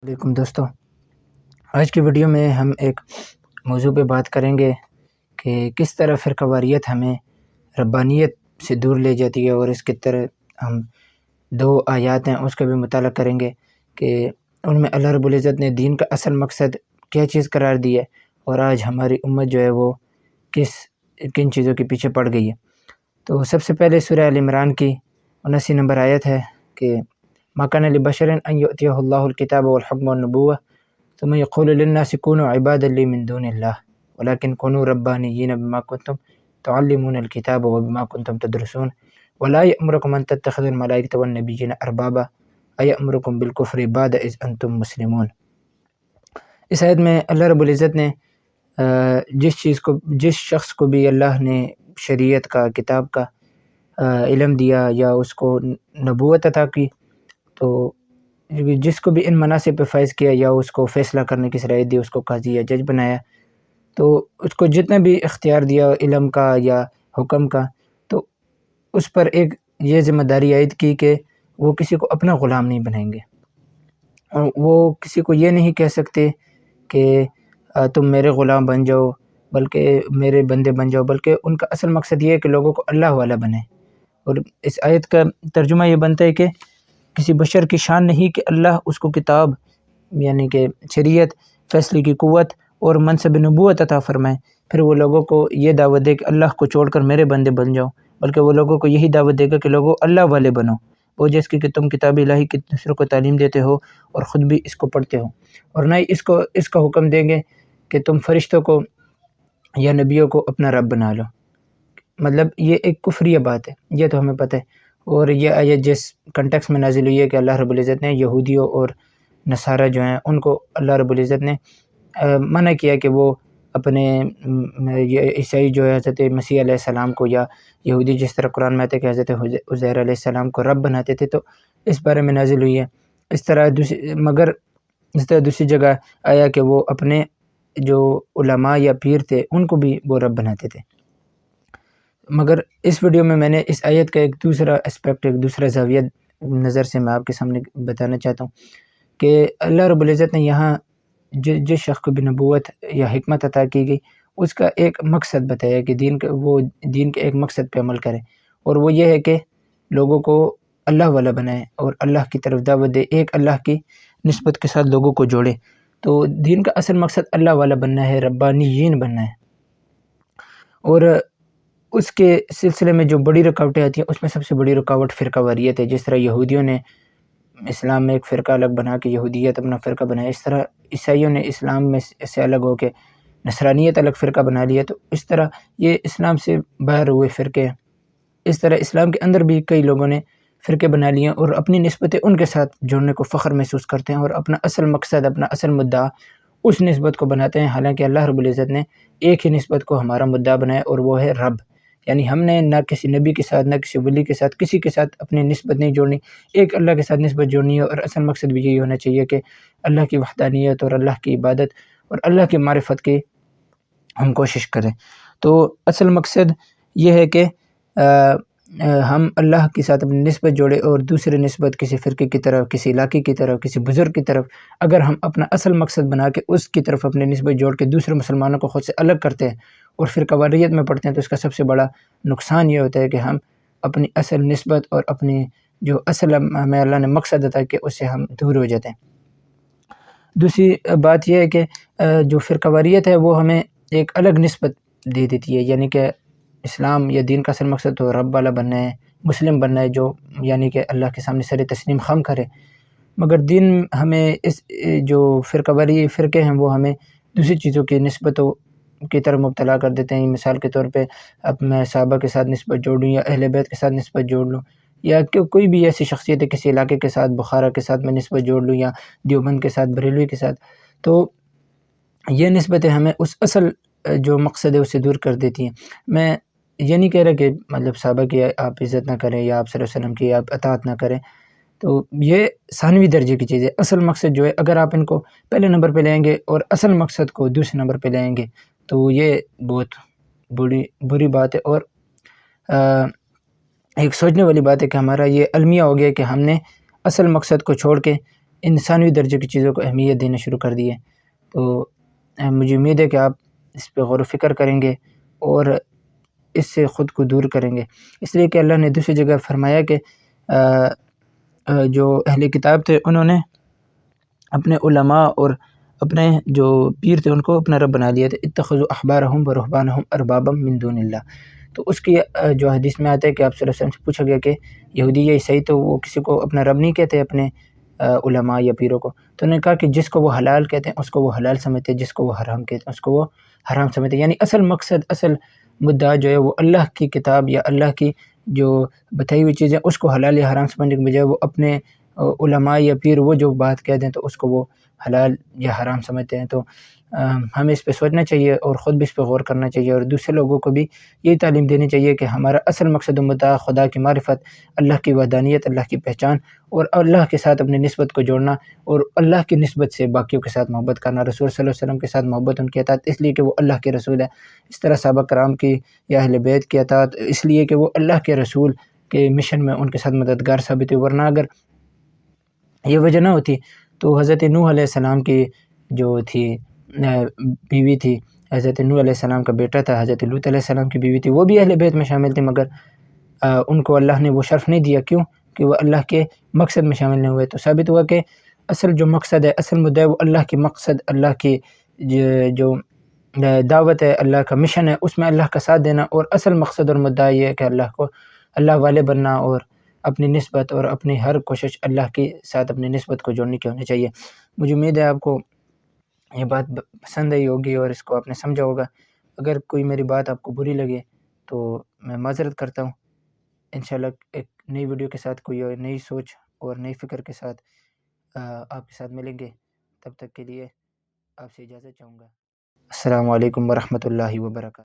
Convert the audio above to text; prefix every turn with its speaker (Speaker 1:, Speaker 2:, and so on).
Speaker 1: علیکم دوستو، آج کی ویڈیو میں ہم ایک موضوع پہ بات کریں گے کہ کس طرح فرقہ واریت ہمیں ربانیت سے دور لے جاتی ہے، اور اس کی طرح ہم دو آیات ہیں اس کا بھی مطالعہ کریں گے کہ ان میں اللہ رب العزت نے دین کا اصل مقصد کیا چیز قرار دی ہے، اور آج ہماری امت جو ہے وہ کن چیزوں کے پیچھے پڑ گئی ہے۔ تو سب سے پہلے سورہ آل عمران کی 79 نمبر آیت ہے کہ ما كان لبشر ان يؤتيه الله الكتاب والحكم والنبوة ثم يقول للناس كونوا عبادا لي من دون الله ولكن كونوا ربانيين بما كنتم تعلمون الكتاب وبما كنتم تدرسون ولا يأمركم ان تتخذوا الملائكة والنبيين اربابا أيأمركم بالكفر بعد اذ انتم مسلمون۔ اس آیت میں اللہ رب العزت نے جس شخص کو بھی اللہ نے شریعت کا، کتاب کا علم دیا یا اس کو نبوت عطا کی، تو جس کو بھی ان مناصب پہ فائز کیا یا اس کو فیصلہ کرنے کی صلاحیت دی، اس کو قاضی یا جج بنایا، تو اس کو جتنا بھی اختیار دیا علم کا یا حکم کا، تو اس پر ایک یہ ذمہ داری عائد کی کہ وہ کسی کو اپنا غلام نہیں بنائیں گے، اور وہ کسی کو یہ نہیں کہہ سکتے کہ تم میرے غلام بن جاؤ، بلکہ میرے بندے بن جاؤ، بلکہ ان کا اصل مقصد یہ ہے کہ لوگوں کو اللہ والا بنائیں۔ اور اس آیت کا ترجمہ یہ بنتا ہے کہ کسی بشر کی شان نہیں کہ اللہ اس کو کتاب یعنی کہ شریعت، فیصلے کی قوت اور منصب نبوت عطا فرمائے، پھر وہ لوگوں کو یہ دعوت دے کہ اللہ کو چھوڑ کر میرے بندے بن جاؤ، بلکہ وہ لوگوں کو یہی دعوت دے گا کہ لوگوں اللہ والے بنو، وہ جس کی کہ تم کتاب الہی کی دوسروں کو تعلیم دیتے ہو اور خود بھی اس کو پڑھتے ہو، اور نہ ہی اس کا حکم دیں گے کہ تم فرشتوں کو یا نبیوں کو اپنا رب بنا لو۔ مطلب یہ ایک کفریہ بات ہے، یہ تو ہمیں پتہ ہے۔ اور یہ آیت جس کنٹیکس میں نازل ہوئی ہے کہ اللہ رب العزت نے یہودیوں اور نصارہ جو ہیں ان کو اللہ رب العزت نے منع کیا کہ وہ اپنے عیسائی جو ہے حضرت مسیح علیہ السلام کو، یا یہودی جس طرح قرآن میں آتے کہ حضرت عزیر علیہ السلام کو رب بناتے تھے، تو اس بارے میں نازل ہوئی ہے۔ اس طرح دوسری جگہ آیا کہ وہ اپنے جو علماء یا پیر تھے ان کو بھی وہ رب بناتے تھے۔ مگر اس ویڈیو میں نے اس آیت کا ایک دوسرا اسپیکٹ، ایک دوسرا زاویہ نظر سے میں آپ کے سامنے بتانا چاہتا ہوں کہ اللہ رب العزت نے یہاں جس شخص کو بھی نبوت یا حکمت عطا کی گئی، اس کا ایک مقصد بتایا کہ وہ دین کے ایک مقصد پہ عمل کرے، اور وہ یہ ہے کہ لوگوں کو اللہ والا بنائے اور اللہ کی طرف دعوت دے، ایک اللہ کی نسبت کے ساتھ لوگوں کو جوڑے۔ تو دین کا اصل مقصد اللہ والا بننا ہے، ربانیین بننا ہے۔ اور اس کے سلسلے میں جو بڑی رکاوٹیں آتی ہیں، اس میں سب سے بڑی رکاوٹ فرقہ واریت ہے۔ جس طرح یہودیوں نے اسلام میں ایک فرقہ الگ بنا کے یہودیت اپنا فرقہ بنایا، اس طرح عیسائیوں نے اسلام میں سے الگ ہو کے نصرانیت الگ فرقہ بنا لیا، تو اس طرح یہ اسلام سے باہر ہوئے فرقے ہیں۔ اس طرح اسلام کے اندر بھی کئی لوگوں نے فرقے بنا لیے اور اپنی نسبتیں ان کے ساتھ جوڑنے کو فخر محسوس کرتے ہیں، اور اپنا اصل مقصد، اپنا اصل مدعا اس نسبت کو بناتے ہیں، حالانکہ اللہ رب العزت نے ایک ہی نسبت کو ہمارا مدعا بنایا، اور وہ ہے رب۔ یعنی ہم نے نہ کسی نبی کے ساتھ، نہ کسی ولی کے ساتھ، کسی کے ساتھ اپنی نسبت نہیں جوڑنی، ایک اللہ کے ساتھ نسبت جوڑنی ہے، اور اصل مقصد بھی یہی ہونا چاہیے کہ اللہ کی وحدانیت اور اللہ کی عبادت اور اللہ کی معرفت کی ہم کوشش کریں۔ تو اصل مقصد یہ ہے کہ ہم اللہ کے ساتھ اپنی نسبت جوڑے، اور دوسرے نسبت کسی فرقے کی طرف، کسی علاقے کی طرف، کسی بزرگ کی طرف اگر ہم اپنا اصل مقصد بنا کے اس کی طرف اپنی نسبت جوڑ کے دوسرے مسلمانوں کو خود سے الگ کرتے ہیں اور فرقہ واریت میں پڑھتے ہیں، تو اس کا سب سے بڑا نقصان یہ ہوتا ہے کہ ہم اپنی اصل نسبت اور اپنی جو اصل ہمیں اللہ نے مقصد عطا کہ اس سے ہم دور ہو جاتے ہیں۔ دوسری بات یہ ہے کہ جو فرقہ واریت ہے وہ ہمیں ایک الگ نسبت دے دیتی ہے، یعنی کہ اسلام یا دین کا اصل مقصد تو رب والا بننا ہے، مسلم بننا ہے، جو یعنی کہ اللہ کے سامنے سر تسلیم خم کرے، مگر دین ہمیں اس جو فرقہ واری فرقے ہیں وہ ہمیں دوسری چیزوں کی نسبتوں کی طرف مبتلا کر دیتے ہیں۔ مثال کے طور پہ اب میں صحابہ کے ساتھ نسبت جوڑ لوں، یا اہل بیت کے ساتھ نسبت جوڑ لوں، یا کوئی بھی ایسی شخصیت ہے کسی علاقے کے ساتھ، بخارا کے ساتھ میں نسبت جوڑ لوں، یا دیوبند کے ساتھ، بریلوی کے ساتھ، تو یہ نسبتیں ہمیں اس اصل جو مقصد ہے اسے دور کر دیتی ہیں۔ میں یہ نہیں کہہ رہا کہ مطلب صحابہ کی آپ عزت نہ کریں یا آپ صلی اللہ علیہ وسلم کی آپ اطاعت نہ کریں، تو یہ ثانوی درجے کی چیز ہے۔ اصل مقصد جو ہے اگر آپ ان کو پہلے نمبر پہ لیں گے اور اصل مقصد کو دوسرے نمبر پہ لیں گے تو یہ بہت بری بات ہے، اور ایک سوچنے والی بات ہے کہ ہمارا یہ المیہ ہو گیا کہ ہم نے اصل مقصد کو چھوڑ کے انسانی درجے کی چیزوں کو اہمیت دینا شروع کر دی ہے۔ تو مجھے امید ہے کہ آپ اس پہ غور و فکر کریں گے اور اس سے خود کو دور کریں گے، اس لیے کہ اللہ نے دوسری جگہ فرمایا کہ جو اہل کتاب تھے انہوں نے اپنے علماء اور اپنے جو پیر تھے ان کو اپنا رب بنا لیا تھا، اتخذوا احبارهم ورهبانهم اربابا من دون اللہ۔ تو اس کی جو حدیث میں آتا ہے کہ آپ صلی اللہ علیہ وسلم سے پوچھا گیا کہ یہودی یا عیسائی تو وہ کسی کو اپنا رب نہیں کہتے اپنے علماء یا پیروں کو، تو انہوں نے کہا کہ جس کو وہ حلال کہتے ہیں اس کو وہ حلال سمجھتے ہیں، جس کو وہ حرام کہتے ہیں اس کو وہ حرام سمجھتے ہیں۔ یعنی اصل مقصد، اصل مدعا جو ہے وہ اللہ کی کتاب یا اللہ کی جو بتائی ہوئی چیزیں اس کو حلال یا حرام سمجھنے کے بجائے وہ اپنے علماء یا پیر وہ جو بات کہہ دیں تو اس کو وہ حلال یا حرام سمجھتے ہیں۔ تو ہمیں اس پہ سوچنا چاہیے اور خود بھی اس پہ غور کرنا چاہیے اور دوسرے لوگوں کو بھی یہی تعلیم دینی چاہیے کہ ہمارا اصل مقصد و مدعا خدا کی معرفت، اللہ کی وحدانیت، اللہ کی پہچان اور اللہ کے ساتھ اپنی نسبت کو جوڑنا اور اللہ کی نسبت سے باقیوں کے ساتھ محبت کرنا، رسول صلی اللہ علیہ وسلم کے ساتھ محبت ان کی اطاعت اس لیے کہ وہ اللہ کے رسول ہے، اس طرح صحابہ کرام کی یا اہل بیت کی اطاعت اس لیے کہ وہ اللہ کے رسول کے مشن میں ان کے ساتھ مددگار ثابت ہوئے، ورنہ اگر یہ وجہ نہ ہوتی تو حضرت نوح علیہ السلام کی جو تھی بیوی تھی، حضرت نوح علیہ السلام کا بیٹا تھا، حضرت لوط علیہ السلام کی بیوی تھی، وہ بھی اہل بیت میں شامل تھی، مگر ان کو اللہ نے وہ شرف نہیں دیا، کیوں کہ وہ اللہ کے مقصد میں شامل نہیں ہوئے۔ تو ثابت ہوا کہ اصل جو مقصد ہے، اصل مدعا ہے وہ اللہ کے مقصد، اللہ کی جو دعوت ہے، اللہ کا مشن ہے، اس میں اللہ کا ساتھ دینا، اور اصل مقصد اور مدعا یہ ہے کہ اللہ والے بننا اور اپنی نسبت اور اپنی ہر کوشش اللہ کے ساتھ اپنی نسبت کو جوڑنے کی ہونی چاہیے۔ مجھے امید ہے آپ کو یہ بات پسند آئی ہوگی اور اس کو آپ نے سمجھا ہوگا۔ اگر کوئی میری بات آپ کو بری لگے تو میں معذرت کرتا ہوں۔ انشاءاللہ ایک نئی ویڈیو کے ساتھ، کوئی اور نئی سوچ اور نئی فکر کے ساتھ آپ کے ساتھ ملیں گے۔ تب تک کے لیے آپ سے اجازت چاہوں گا۔ السلام علیکم ورحمۃ اللہ وبرکاتہ۔